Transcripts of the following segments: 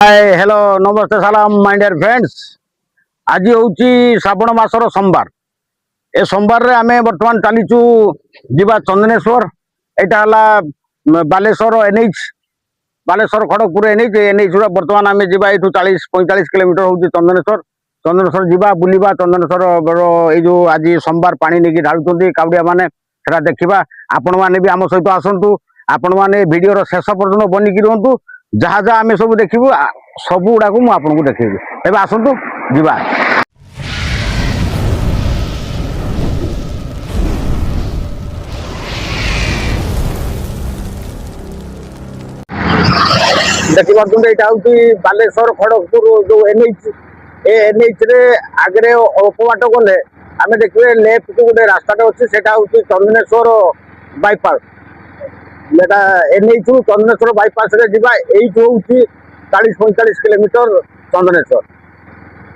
Hi hello नमस्ते सलाम my dear friends. आज हूँ श्रावण मासर सोमवार। ए सोमवार रे आमे वर्तमान चलीचु जीवा चंदनेश्वर। यहाँ बालेश्वर एनएच बालेश्वर खड़गपुर एनएच वर्तमान आम जा 40-45 किलोमीटर हूँ चंदनेश्वर। चंदनेश्वर जीवा बुलवा चंदनेश्वर ये जो आज सोमवार पानी नहीं ढालुंट काउड़िया मैंने देखा। आपण मैंने भी आम सहित आसतु। आपण मैंने वीडियो शेष पर्यटन बनिकी रुहतु। जहाँ जहाँ आम सब देखू सब गुड़ा को मुझे देखी तेज आसतु जीवा। देखिए यहाँ हूँ बालेश्वर खड़गपुर जो एनएच रे आगे अल्प बाट गले आम देखिए लेफ्ट को गोटे रास्ता अच्छे से Chandaneshwar bypass. NH Chandaneshwar bypass रे जीवा यू हूँ 40-45 किलोमीटर चंदनेश्वर।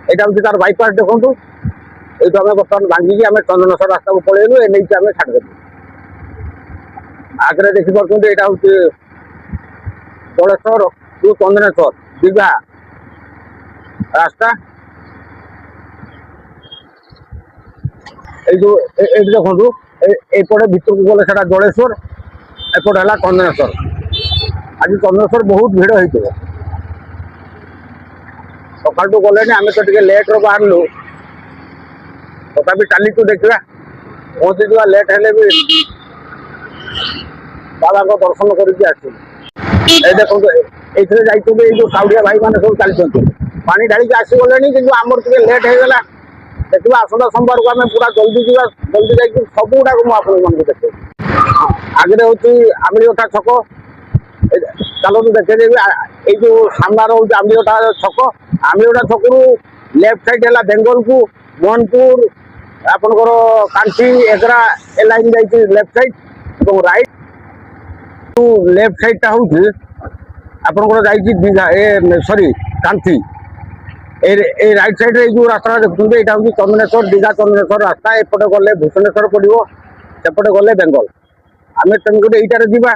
यहाँ हूँ तार बाईपास देखूँ ये आम बर्तमान भांगिकी आम चंदनेश्वर रास्ता को पलैलु एनएच आम छाड़देलु। आगे देखिए यहाँ हूँ जलेश्वर टू चंदनेश्वर दीघा रास्ता। जो देखो एपटे भितर को गले से जलेश्वर एपटे है चंदनेश्वर। आज चंदनेश्वर बहुत भिड़ हो सकाल गले आम तो लेट रे बाहर तथा चलीचु देखा पहुँची जा लेट हेले भी बाबा को दर्शन करके आसू। देखो ये जो काउड़िया भाई मैंने सब चलते पानी ढालिक आसगले कि आमर टे लेट हो गला। देखा आसंता सोमवार को आम पूरा जल्दी जा जल्दी जा सब गुड़ा मुझे देखे। आगे हूँ आमिलीगटा छक चलो देखेदेवी। ये जो सामना रोज आमिलीगटा छक आमिलीगटा छक लेफ्ट साइड है बेंगल को मोहनपुर आपंकर कांटी एगरा ए लाइन जा लेफ्ट साइड और राइट लेफ्ट साइड टा हूँ आपंकर दीघा ए सॉरी कांटी ए राइट साइड रे जो रास्ता देखते यहाँ हूँ चंदनेश्वर दीघा चंदनेश्वर रास्ता। एपटे गले भूषणेश्वर पड़ो सेपटे गले बेंगल आम तेणुक यहीटार जावा।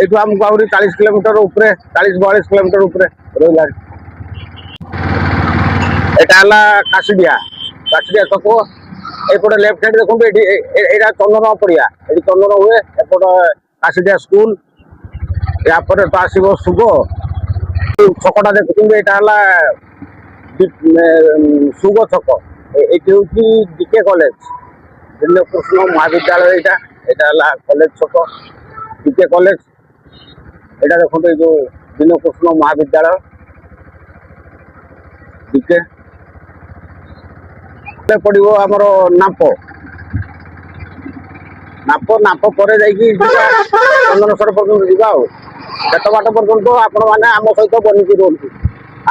यू आमको आहरी 40 किलोमीटर उपरे 40-42 किलोमीटर उपरे रहा। यहाँ काशीडिया छक एपटे लेफ्ट साइड देखते यहाँ चंदन पड़िया ये चंदन हुए एपट काशीडिया स्कूल या तो आसो सुग छकटा देखते यहाँ सुग छक ये हूँ डीके कॉलेज दिल्लकृष्ण महाविद्यालय। यहाँ कॉलेज छक डीके कॉलेज यहाँ देखते जो दिल्लकृष्ण महाविद्यालय डीके पड़ो आमर नाप नाप नाप पर चंदनेश्वर पर्यटन जावा। केत बाट पर्यटन आपण मैंने आम सहित बनिकी रुहतु।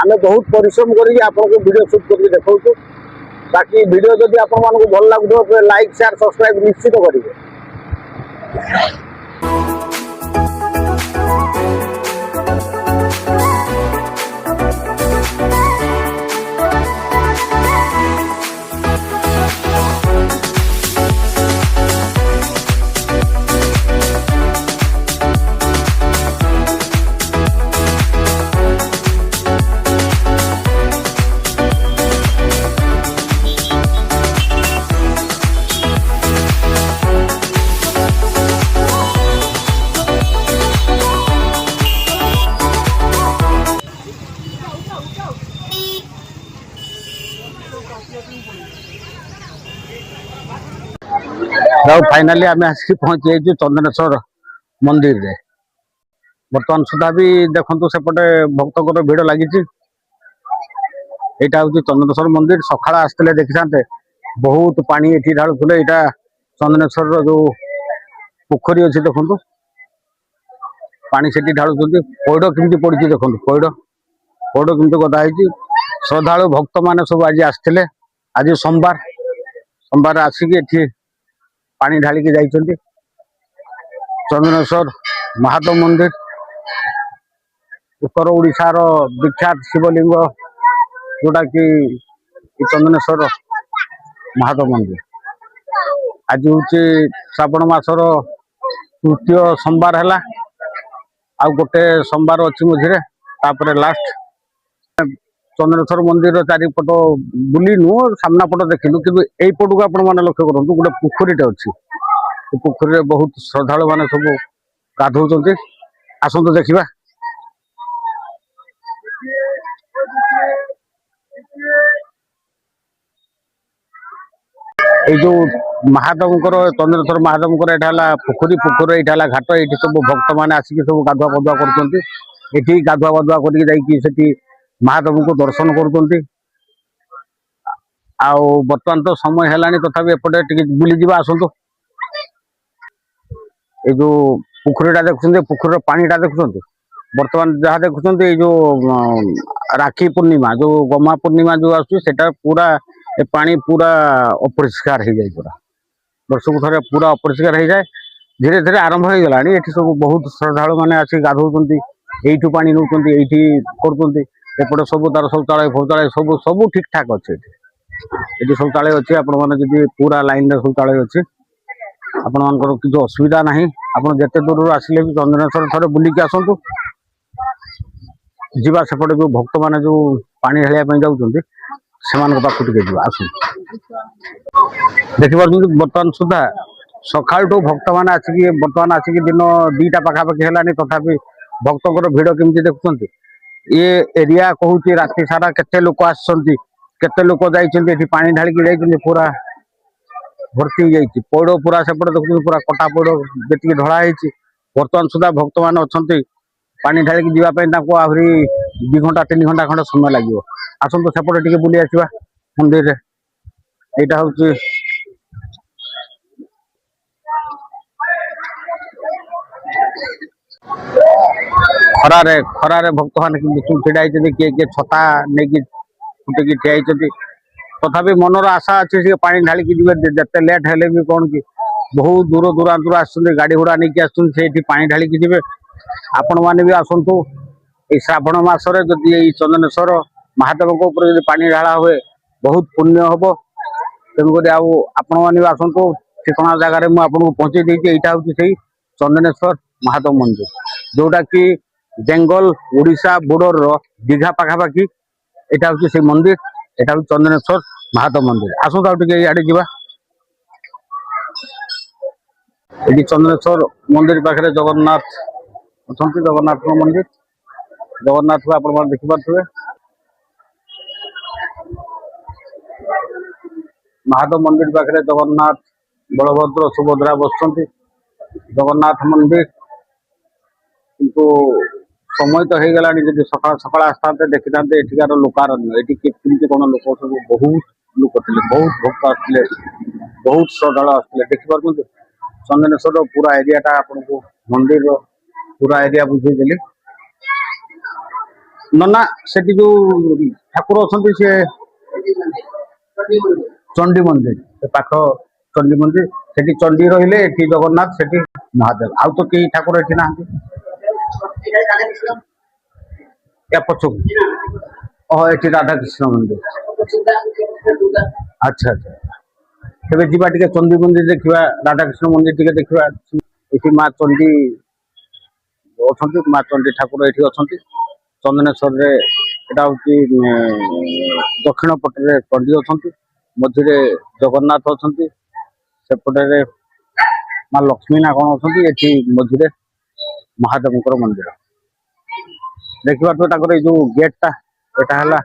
आम बहुत परिश्रम करके आपको वीडियो शूट करके देखा। बाकी वीडियो जदि आपको भल लगुव लाइक शेयर सब्सक्राइब निश्चित करेंगे। फाइनाली आम आसिक पहुंची जाइए चंदनेश्वर मंदिर रे। बर्तमान सुधा भी देखु सेपटे भक्तों भिड़ लगी। यहाँ हूँ चंदनेश्वर मंदिर सका आसते देखी था बहुत पानी ये ढालुले। यहाँ चंदनेश्वर जो पोखरी अच्छी देखु पानी से ढालुं पैड़ केमती पड़ी देखो पैड़ पैड़ केमती गदा श्रद्धा भक्त मान सब आज आसते। आज सोमवार सोमवार आसिक पानी ढालिकी जाइछन्ति चंदनेश्वर महादेव मंदिर उत्तर ओडिशार विख्यात शिवलिंग जोटा कि चंदनेश्वर महादेव मंदिर। आज हूँ श्रावण मासर तृतीय सोमवार है आ गोटे सोमवार अच्छी मझे तापर लास्ट चंद्रेश्वर मंदिर चारिपट बुलीनु सामना पट देखिलु कि यही पट को आपण मैंने लक्ष्य करूँ गोटे पोखरीटे अच्छी पोखरी बहुत श्रद्धालु मैंने सब गाधौं आसतु देखा ये जो महादेवकर चंद्रेश्वर महादेवकर यहाँ पोखरी पोखरी यहाँ घाट ये सब भक्त मैंने आसिक सब गाधुआ पाधुआ कर गाधुआ पाधुआ करके महादेव को दर्शन कर बर्तमान तो समय है तथापि एपटे बुली जा आसतु ये जो पोखरीटा देखुं पोखर पानीटा देखुं बर्तमान जहाँ देखुं ये जो राखी पूर्णिमा जो गमा पूर्णिमा जो आसा पूरा ए पानी पूरा अपरिष्कार हो जाए पूरा वर्षक थे पूरा अपरिष्कार हो जाए धीरे धीरे आरंभ हो गला ये सब बहुत श्रद्धालु मैंने आसिक गाधौं यू पा नौ करपटे सब तार शौचालय फौचालय सब सब ठीक ठाक अच्छे ये शौचालय अच्छे आपड़ी पूरा लाइन शौचालय अच्छे आपण मानकर किसी असुविधा ना आप जिते दूर आसिले भी चंद्रेश्वर थे बुलिकी आसतु जीवा सेपटे जो भक्त मैंने जो पानी ढालिया जाऊँच से पाख आस देखिए बर्तमान सुधा सका भक्त मैंने आसिक बर्तमान आसिक दिन 2टा पाखापाखि है तथापि भक्तर भिड़ केमती देखुं ये एरिया कहूँ राति सारा केते लोक आते लोक जाइए पानी ढालिकी जाइए पूरा भर्ती जाइए पौड़ पूरा सेपटे देखुं पूरा कटा पौड़ जी ढला बर्तमान सुधा भक्त मैंने अच्छा पानी ढालिकी जावाई आहरी 2 घंटा 3 घंटा खंड समय लगे आसतु सेपटे टिके बुली आसवा मंदिर यहाँ हूँ खरारे खरारे भक्त मैंने ठिया किए किए छता नहीं फुटिकी ठिया तथापि मनर आशा अच्छे पानी ढालिकी जिते लेट हेले भी कौन कि बहुत दूर दूरांतर आस गाड़ी घोड़ा नहीं आसुँच पानी ढालिकी जी आपण मैंने भी आसतु ये श्रावण मसरे जदि चंदनेश्वर महादेव ऊपर पानी ढाला हुए बहुत पुण्य हम तेणुक आपण मैंने भी आसतु ठिकना जगार मुझे पहुँचे देती यहाँ हूँ से चंदनेश्वर महादेव मंदिर जोटा कि बेंगल ओडिशा बोर्डर दीघा पाखापाखि यहाँ हूँ से मंदिर यहाँ हूँ चंदनेश्वर महादेव मंदिर आसतु आगे इे जा ये चंदनेश्वर मंदिर पाखे जगन्नाथ अच्छा जगन्नाथ मंदिर जगन्नाथ को आप देखिपे महादेव मंदिर पाखे जगन्नाथ बलभद्र सुभद्रा बस जगन्नाथ मंदिर किंतु समय तो हो गला जी सका सका आसता देखी था एठिकार लोकारण्य ये कौन लोक सब बहुत लोक थे बहुत भक्त आसते बहुत श्रद्धा आसते देखिपार चंदनेश्वर पूरा एरियाटा आपको मंदिर पूरा एरिया बुझेदेली नना से जो ठाकुर अच्छा सी चंडी मंदिर पाख चंडी मंदिर से चंडी रही जगन्नाथ से महादेव आउ तो कई ठाकुर ये ना या पछक ये राधा कृष्ण मंदिर अच्छा अच्छा तेज जीवा टे चंडी मंदिर देखा राधा कृष्ण मंदिर टे देखा ये माँ चंडी अच्छा माँ चंडी ठाकुर ये अच्छा चंदनेश्वर यहाँ हूँ दक्षिण पटे चंडी अच्छा मझे जगन्नाथ अच्छा सेपटे माँ लक्ष्मी ना कौन अच्छा ये मझे महादेव मंदिर देखा तो जो गेटा यहाँ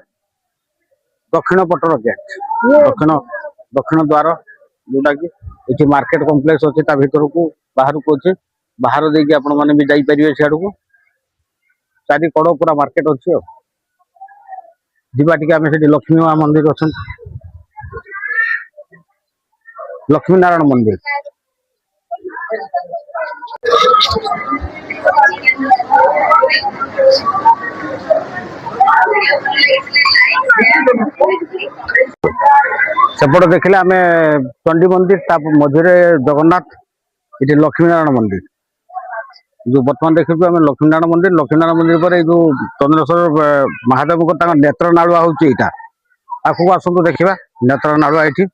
दक्षिण पटर गेट दक्षिण दक्षिण द्वार जोटा कि ये मार्केट कम्प्लेक्स अच्छे भर को बाहर को अच्छे बाहर देकी आपण मैंने भी जापर सियाड़ को चारि कड़ पूरा मार्केट अच्छे जीवा टी आम से लक्ष्मी माँ मंदिर अच्छा लक्ष्मी नारायण मंदिर सेपट देखले आम चंडी मंदिर मझे जगन्नाथ ये लक्ष्मी नारायण मंदिर जो बर्तमान देखिए आम लक्ष्मी नारायण मंदिर पर जो चंद्रेश्वर महादेव नेत्र नालुआ हूँ यहाँ आखू आसतु देखा नेत्र नालुआ ये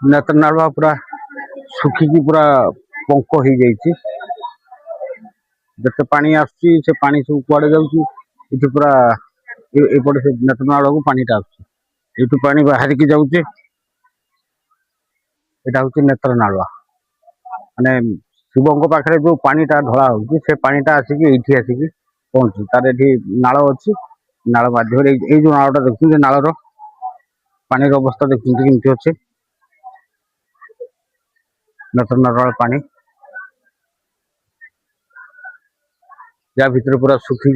नेत्र नालुआ पूरा ଶୁଖିକି ପୁରା ପଙ୍କ ହେଇଯାଇଛି। ଯେତେ ପାଣି ଆସୁଛି ସେ ପାଣି ସବୁ କୁଆଡେ ଯାଉଛି? ଏଠି ପୁରା ଏପଟେ ସେ ନେଟନାଳକୁ ପାଣିଟା ଆସୁଛି, ଏଇଠୁ ପାଣି ବାହାରିକି ଯାଉଛି। ଏଇଟା ହଉଛି ନେତ୍ରନାଳ। ମାନେ ଶିବଙ୍କ ପାଖରେ ଯୋଉ ପାଣିଟା ଢଳା ହଉଛି ସେ ପାଣିଟା ଆସିକି ଏଇଠି ଆସିକି ପହଞ୍ଚୁଛି। ତାର ଏଠି ନାଳ ଅଛି, ନାଳ ମାଧ୍ୟମରେ ଏଇ ଯୋଉ ନାଳଟା ଦେଖୁଛନ୍ତି, ନାଳର ପାଣିର ଅବସ୍ଥା ଦେଖୁଛନ୍ତି କେମିତି ଅଛି। ନେତ୍ରନାଳ ପାଣି ଯା ଭିତରେ ପୁରା ଶୁଖି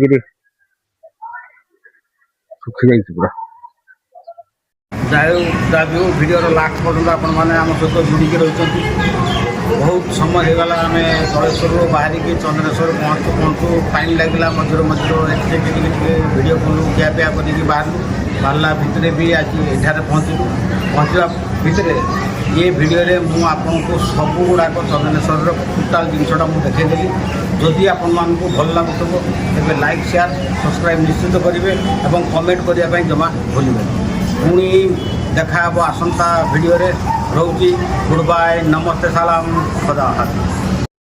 ଯାଇଛି ପୁରା। ଯାହା ଭିଡ଼ିଓର ଲାଷ୍ଟ ପର୍ଯ୍ୟନ୍ତ ଆପଣମାନେ ଆମ ସହିତ ଯୋଡ଼ିକି ରହିଛନ୍ତି। ବହୁତ ସମୟ ହେଇଗଲା, ଆମେ ଜଳେଶ୍ୱରରୁ ବାହାରିକି ଚନ୍ଦନେଶ୍ୱର ପହଞ୍ଚୁ ଟାଇମ୍ ଲାଗିଲା। ମଝିରେ ଏଠି ଟିକେ ଭିଡ଼ିଓ କଲୁ, ଖିଆପିଆ କରିକି ବାହାରିଲା ଭିତରେ ବି ଆଜି ଏଠାରେ ପହଞ୍ଚିବା ଭିତରେ ଏ ଭିଡ଼ିଓରେ ମୁଁ ଆପଣଙ୍କୁ ସବୁଗୁଡ଼ାକ ଚନ୍ଦନେଶ୍ୱରର ଟୋଟାଲ୍ ଜିନିଷଟା ମୁଁ ଦେଖାଇଦେଲି। ଯଦି ଆପଣମାନଙ୍କୁ ଭଲ ଲାଗୁଥିବ ତେବେ ଲାଇକ୍, ସେୟାର, ସବସ୍କ୍ରାଇବ୍ ନିଶ୍ଚିତ କରିବେ ଏବଂ କମେଣ୍ଟ କରିବା ପାଇଁ ଜମା ଭୁଲିବେନି। ପୁଣି ଦେଖା ହେବ ଆସନ୍ତା ଭିଡ଼ିଓରେ। ରହୁଛି, ଗୁଡ୍ ବାଏ, ନମସ୍ତେ, ସାଲାମ, ଖୁଦା ହାଫିଜ।